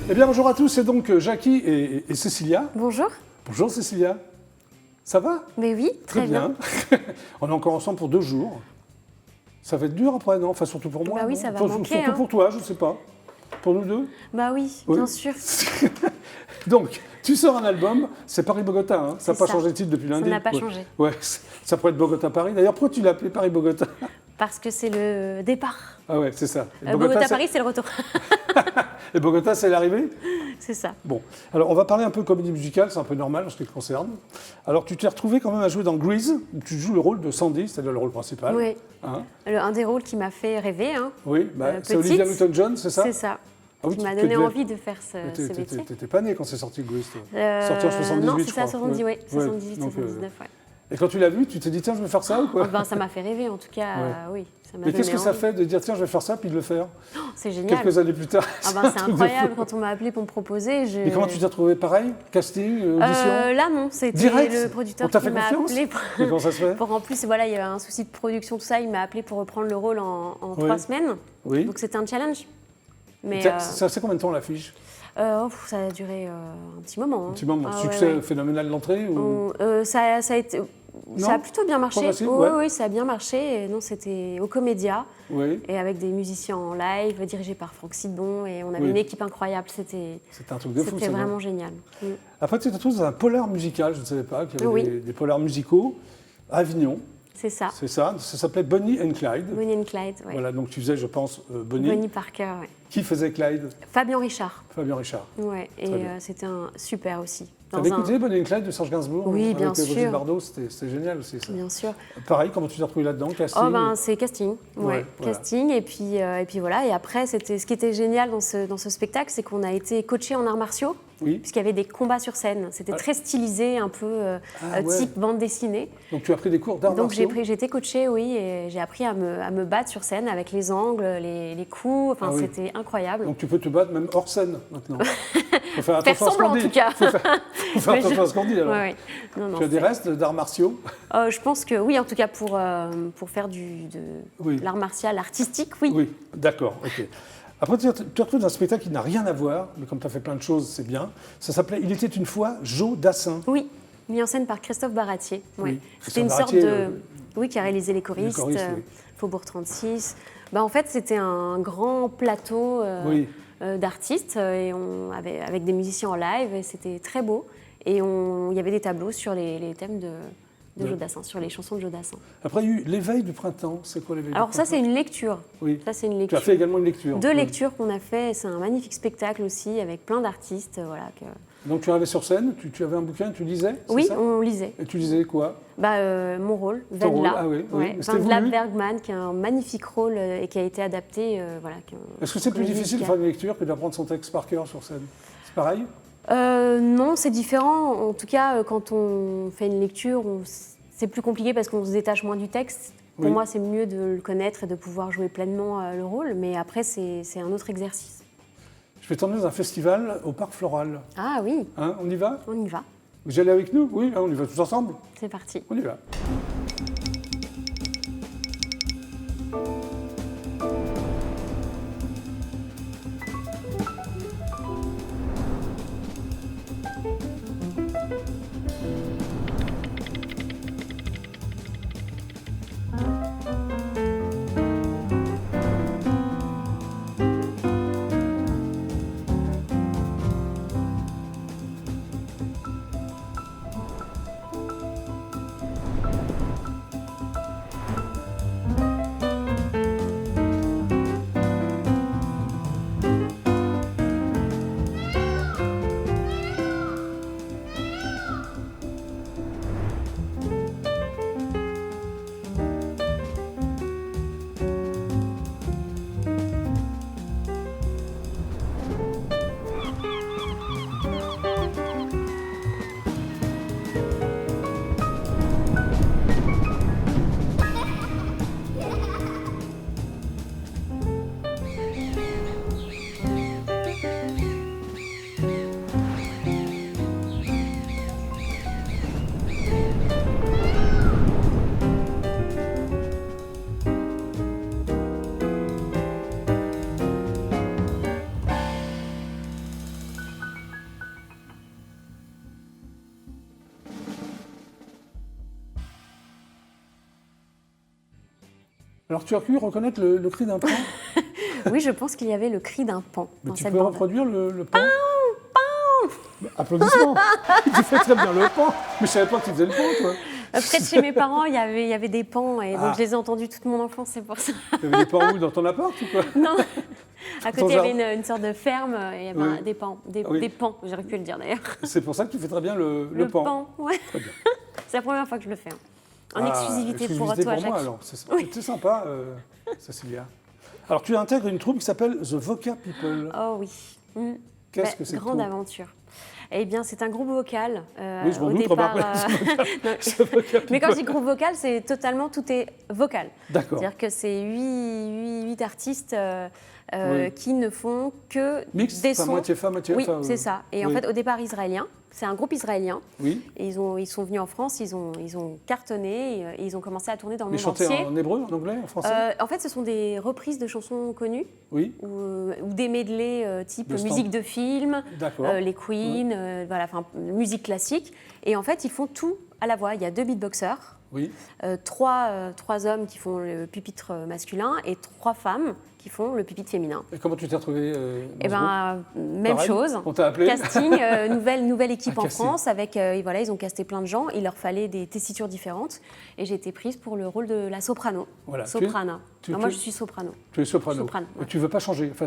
Eh bien, bonjour à tous, c'est donc Jackie et Cécilia. Bonjour. Bonjour Cécilia. Ça va? Mais oui, très bien. On est encore ensemble pour 2 jours. Ça va être dur après, non? Enfin, surtout pour moi. Bah oui, non? ça va Enfin, manquer, surtout hein. pour toi, je ne sais pas. Pour nous deux? Bah oui, Oui. bien sûr. Donc, tu sors un album, c'est Paris-Bogota, hein. Ça n'a C'est pas ça. changé de titre depuis lundi. Ça n'a pas Ouais. changé. Ouais, ça pourrait être Bogota-Paris. D'ailleurs, pourquoi tu l'as appelé Paris-Bogota? Parce que c'est le départ. Ah ouais, c'est ça. Et Bogota-Paris, c'est le retour. Et Bogota, c'est l'arrivée? C'est ça. Bon, alors on va parler un peu comédie musicale, c'est un peu normal en ce qui te concerne. Alors tu t'es retrouvé quand même à jouer dans Grease, où tu joues le rôle de Sandy, c'est-à-dire le rôle principal. Oui. Hein? Un des rôles qui m'a fait rêver. Hein. Oui, bah, c'est petite. Olivia Newton-John, c'est ça? C'est ça. Ah oui, Qui m'a tu donné devais- envie de faire ce métier. T'étais pas né quand c'est sorti Grease, toi. Sorti en 78, non, c'est je ça, crois. 70, Ouais. oui. 78, Donc, 79, ouais. Et quand tu l'as vu, tu t'es dit tiens, je vais faire ça ou quoi? Oh, ben, ça m'a fait rêver, en tout cas, Ouais. oui. Ça m'a Mais qu'est-ce donné que ça envie. fait de dire tiens, je vais faire ça, puis de le faire? C'est génial. Quelques années plus tard. Ah ben, un c'est truc de incroyable fou. quand on m'a appelé pour me proposer. Et comment tu t'es retrouvé pareil? Casting, audition? Là, non, c'était Direct? le producteur On t'a qui fait m'a confiance? appelé Mais comment ça se fait? pour en plus, voilà, il y avait un souci de production, tout ça. Il m'a appelé pour reprendre le rôle en Oui. 3 semaines. Oui. Donc c'était un challenge. Mais Ça fait combien de temps l'affiche? ça a duré un petit moment. Hein. Un petit moment. Ah, Succès ouais, ouais. phénoménal d'entrée ou... Ça a été. Non, Ça a plutôt bien marché. progressif, Oui, ouais. oui, ça a bien marché. Et non, c'était au Comédia Oui, et avec des musiciens en live, dirigés par Franck Sidbon. Et on avait Oui. une équipe incroyable. C'était c'était un truc de fou. ça, non? vraiment génial. Mm. Après, tu te retrouves dans un polar musical, je ne savais pas, qu'il y avait Oui. des polars musicaux à Avignon, C'est ça. c'est ça. Ça s'appelait Bonnie and Clyde. Bonnie and Clyde. Ouais. Voilà, donc tu faisais, je pense, Bonnie. Bonnie Parker. Ouais. Qui faisait Clyde? Fabien Richard. Fabien Richard. Ouais. Et Très bien. c'était un super aussi. Tu avais écouté Bonnie and Clyde de Serge Gainsbourg? Oui, bien avec Brigitte sûr. Bardot, c'était génial aussi. Ça. Bien sûr. Pareil, comment tu t'es retrouvé là-dedans? Casting? Oh ben c'est casting, Ouais, voilà. casting et puis voilà. Et après c'était ce qui était génial dans ce spectacle, c'est qu'on a été coaché en arts martiaux Oui. puisqu'il y avait des combats sur scène. C'était Ah. très stylisé, un peu Ah, ouais. type bande dessinée. Donc tu as pris des cours d'arts Donc martiaux? j'ai été coachée, oui, et j'ai appris à me battre sur scène avec les angles, les coups. Enfin Ah oui. c'était incroyable. Donc tu peux te battre même hors scène maintenant. Faut faire Faire attention à ce semblant qu'on en dit. tout cas. Faut faire Mais attention à ce qu'on dit alors. Ouais, ouais. Non, non, Tu as des c'est- restes d'arts martiaux? Je pense que oui, en tout cas pour faire Oui. de l'art martial artistique, oui. Oui, d'accord, ok. Après, tu te retrouves dans un spectacle qui n'a rien à voir, mais comme tu as fait plein de choses, c'est bien. Ça s'appelait Il était une fois Joe Dassin. Oui, mis en scène par Christophe Baratier. Ouais. Oui, C'était une Christophe sorte Baratier, de... Oui, qui a réalisé Les Choristes, choristes, oui. Faubourg 36. Bah, en fait, c'était un grand plateau Oui. d'artistes avec des musiciens en live et c'était très beau. Et il y avait des tableaux sur les thèmes de Ouais. Joe Dassin, sur les chansons de Joe Dassin. Après, il y a eu L'éveil du printemps. C'est quoi l'éveil Alors du ça, printemps? c'est une lecture. Oui. Ça, c'est une Tu lecture. as fait également une lecture. Deux Oui. lectures qu'on a fait. C'est un magnifique spectacle aussi avec plein d'artistes. Voilà, Donc tu arrivais sur scène, tu avais un bouquin, tu lisais? c'est Oui, ça on lisait. Et tu lisais quoi? Mon rôle, Ton rôle, Wendla. ah oui, oui. Ouais, Mais c'était Wendla voulu? Bergman, qui a un magnifique rôle et qui a été adapté. Est-ce que c'est plus difficile de faire une lecture que d'apprendre son texte par cœur sur scène? C'est pareil? Non, c'est différent. En tout cas, quand on fait une lecture, c'est plus compliqué parce qu'on se détache moins du texte. Pour Oui. moi, c'est mieux de le connaître et de pouvoir jouer pleinement le rôle. Mais après, c'est un autre exercice. Je vais t'emmener dans un festival au Parc Floral. Ah oui, Hein, on y va? on y va. Vous y allez avec nous? Oui, hein, on y va tous ensemble? C'est parti. On y va. Alors, tu as pu reconnaître le cri d'un pan? Oui, je pense qu'il y avait le cri d'un pan Mais dans tu cette peux bande. reproduire le pan? Applaudissements. Tu fais très bien le pan. Mais je savais pas que tu faisais le pan, toi. Près de chez mes parents, il y avait des pans et donc Ah. je les ai entendus toute mon enfance, c'est pour ça. Tu avais des pans où, dans ton appart ou quoi? Non, à Ton côté, il y avait jardin. une sorte de ferme et il y avait Oui. des pans, Oui. des pans, j'aurais pu le dire d'ailleurs. C'est pour ça que tu fais très bien le pan. Ouais. Très bien. C'est la première fois que je le fais. En Ah, exclusivité pour toi, moi, Jacques. alors. C'est sympa, Cécilia. Alors, tu intègres une troupe qui s'appelle The Voca People. Oh oui. Qu'est-ce que c'est que grande tout aventure. Eh bien, c'est un groupe vocal. Oui, je m'en au doute, départ, remarque, non, The Voca mais quand People. je dis groupe vocal, c'est totalement tout est vocal. D'accord. C'est-à-dire que c'est 8 artistes Oui. qui ne font que Mix, des enfin, sons. moitié femme, moitié Oui, femme. c'est ça. Et en oui. fait, au départ israélien, c'est un groupe israélien. Oui. Et ils sont venus en France, ils ont cartonné et ils ont commencé à tourner dans le Mais monde chanter entier. en hébreu, en anglais, en français? En fait, ce sont des reprises de chansons connues Oui. ou des medleys type De musique de film, D'accord. les Queen, voilà, enfin musique classique. Et en fait, ils font tout à la voix. Il y a 2 beatboxers, Oui. 3 hommes qui font le pupitre masculin et 3 femmes qui font le pupitre féminin. Et comment tu t'es retrouvé Eh ben, même Pareil, chose. on t'a appelé. Casting, nouvelle équipe Un en casting. France. Avec, et voilà, ils ont casté plein de gens. Il leur fallait des tessitures différentes. Et j'ai été prise pour le rôle de la soprano. Voilà. Soprana. tu- Non, moi, tu- je suis soprano. Tu es soprano. Soprano, ouais. Et tu veux pas changer. Enfin,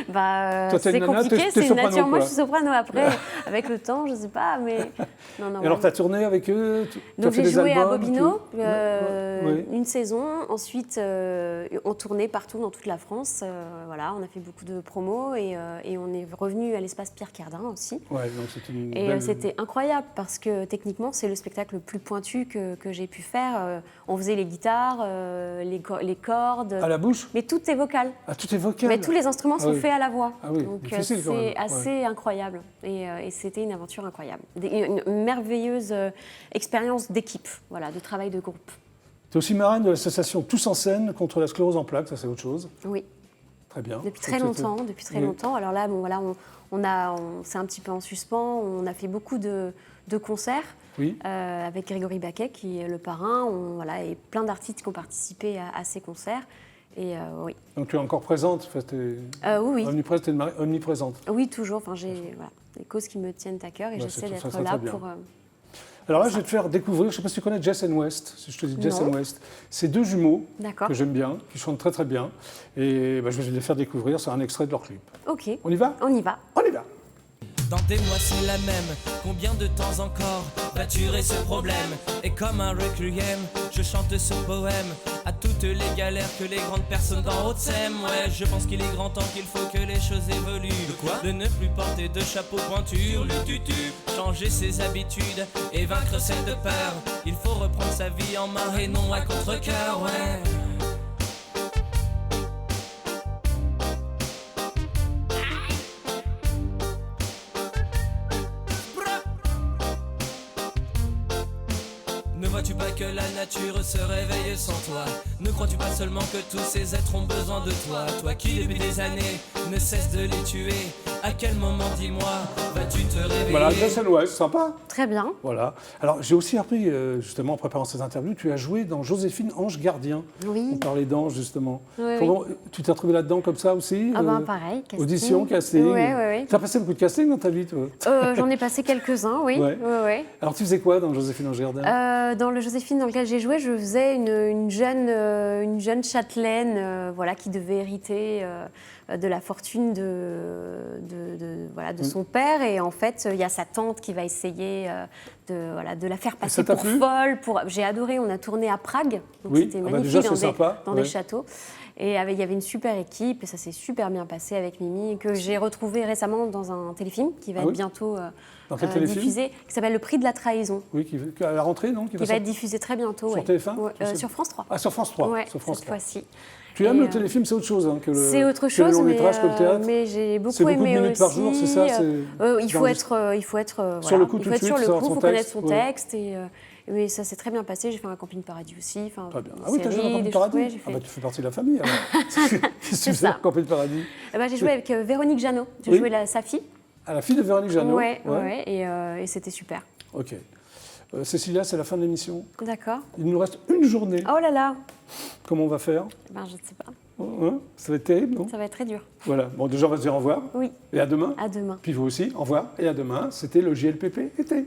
Bah, Toi, t'es c'est une nana, compliqué, t'es c'est une soprano, nature. Moi, quoi. je suis soprano. Après, avec le temps, je sais pas, mais non, non. Et alors, ouais. tu as tourné avec eux? Tu as Donc fait j'ai des joué à albums, Bobino Oui. une saison. Ensuite, on tournait partout dans toute la France. Voilà, on a fait beaucoup de promos et on est revenu à l'espace Pierre Cardin aussi. Ouais, donc c'était une Et belle... c'était incroyable parce que techniquement, c'est le spectacle le plus pointu que j'ai pu faire. On faisait les guitares, les cordes, À la bouche? mais tout est vocal. Ah, tout est vocal. Mais tous les instruments Ah sont oui. faits à la voix. Ah oui, Donc difficile quand même. c'est assez incroyable. Et c'était une aventure incroyable. Une merveilleuse expérience d'équipe, voilà, de travail de groupe. Tu es aussi marraine de l'association Tous en scène contre la sclérose en plaques, ça c'est autre chose. Oui, Très bien. depuis très Donc, longtemps. Depuis très Oui. longtemps. Alors là, bon, voilà, c'est un petit peu en suspens. On a fait beaucoup de concerts. Oui. Avec Grégory Baquet, qui est le parrain, voilà, et plein d'artistes qui ont participé à ces concerts. Et oui. Donc tu es encore présente, enfin, tu es Oui, omniprésente. Oui, toujours. Enfin, j'ai voilà, des causes qui me tiennent à cœur et Ouais, j'essaie c'est d'être très, là très bien. pour. Alors là, je vais te faire découvrir, je ne sais pas si tu connais Jess and West, si je te dis Jess Non. and West. C'est 2 jumeaux D'accord. que j'aime bien, qui chantent très très bien. Et je vais les faire découvrir, c'est un extrait de leur clip. Ok. On y va? On y va. On y va! Dans des mois c'est la même, combien de temps encore vas-tu ce problème? Et comme un requiem, je chante ce poème à toutes les galères que les grandes personnes d'en haut s'aiment. Ouais, je pense qu'il est grand temps qu'il faut que les choses évoluent. De quoi? De ne plus porter de chapeau pointu, le tutu, changer ses habitudes et vaincre celles de peur. Il faut reprendre sa vie en main et non à contre-cœur, ouais. Ne vois-tu pas que la nature se réveille sans toi? Ne crois-tu pas seulement que tous ces êtres ont besoin de toi? Toi qui depuis des années ne cesse de les tuer, à quel moment, dis-moi, vas-tu te réveiller? Voilà, Jess and West, sympa. Très bien. Voilà. Alors j'ai aussi appris, justement en préparant ces interviews, tu as joué dans Joséphine Ange Gardien. Oui. On parlait d'ange justement. Oui, Comment, tu t'es retrouvé là-dedans comme ça aussi? Ah ben pareil. Casting. Audition, casting. Oui. Tu as passé beaucoup de casting dans ta vie, toi? J'en ai passé quelques-uns, oui. Ouais. Ouais. Alors tu faisais quoi dans Joséphine Ange Gardien? Dans le Joséphine dans lequel j'ai joué, je faisais une jeune châtelaine voilà, qui devait hériter de la fortune de son père. Et en fait, il y a sa tante qui va essayer de la faire passer t'a pour plu? folle. J'ai adoré, on a tourné à Prague. Donc Oui. c'était Ah bah magnifique déjà, c'est dans, sympa, dans ouais. des châteaux. Et il y avait une super équipe et ça s'est super bien passé avec Mimi, que j'ai retrouvé récemment dans un téléfilm qui va Ah être oui bientôt Dans quel téléfilm? diffusé, qui s'appelle Le Prix de la trahison, Oui, à la rentrée, non? qui va être diffusé très bientôt. Sur ouais. TF1? Ouais, Je sais sur France 3. Ah, sur France 3. Ouais, sur France cette 3. fois-ci. Tu aimes Et, le téléfilm, c'est autre chose hein, que le C'est autre que le chose, long métrage, que le théâtre. mais j'ai C'est beaucoup beaucoup de aimé minutes aussi. par jour, c'est ça, il faut être Sur le coup, il tout faut de être sur suite, le savoir coup, son il faut connaître texte, son ouais. texte. Et ça s'est très bien passé. J'ai fait un Camping Paradis aussi. Enfin, Très bien. une Ah oui, tu as joué dans série, Camping des Paradis? choses, ouais, j'ai Ah fait. bah tu fais partie de la famille alors. Qu'est-ce que tu faisais ça. dans Camping Paradis? J'ai joué avec Véronique Jeannot. J'ai Oui. joué sa fille. À la fille de Véronique Jeannot? Ouais. Et c'était super. Ok. Cécilia, c'est la fin de l'émission. D'accord. Il nous reste une journée. Oh là là. Comment on va faire? Ben, je ne sais pas. Hein, ça va être terrible, non? Ça va être très dur. Voilà. Bon, déjà, on va se dire au revoir. Oui. Et à demain. À demain. Puis vous aussi, au revoir et à demain. C'était le JLPP été.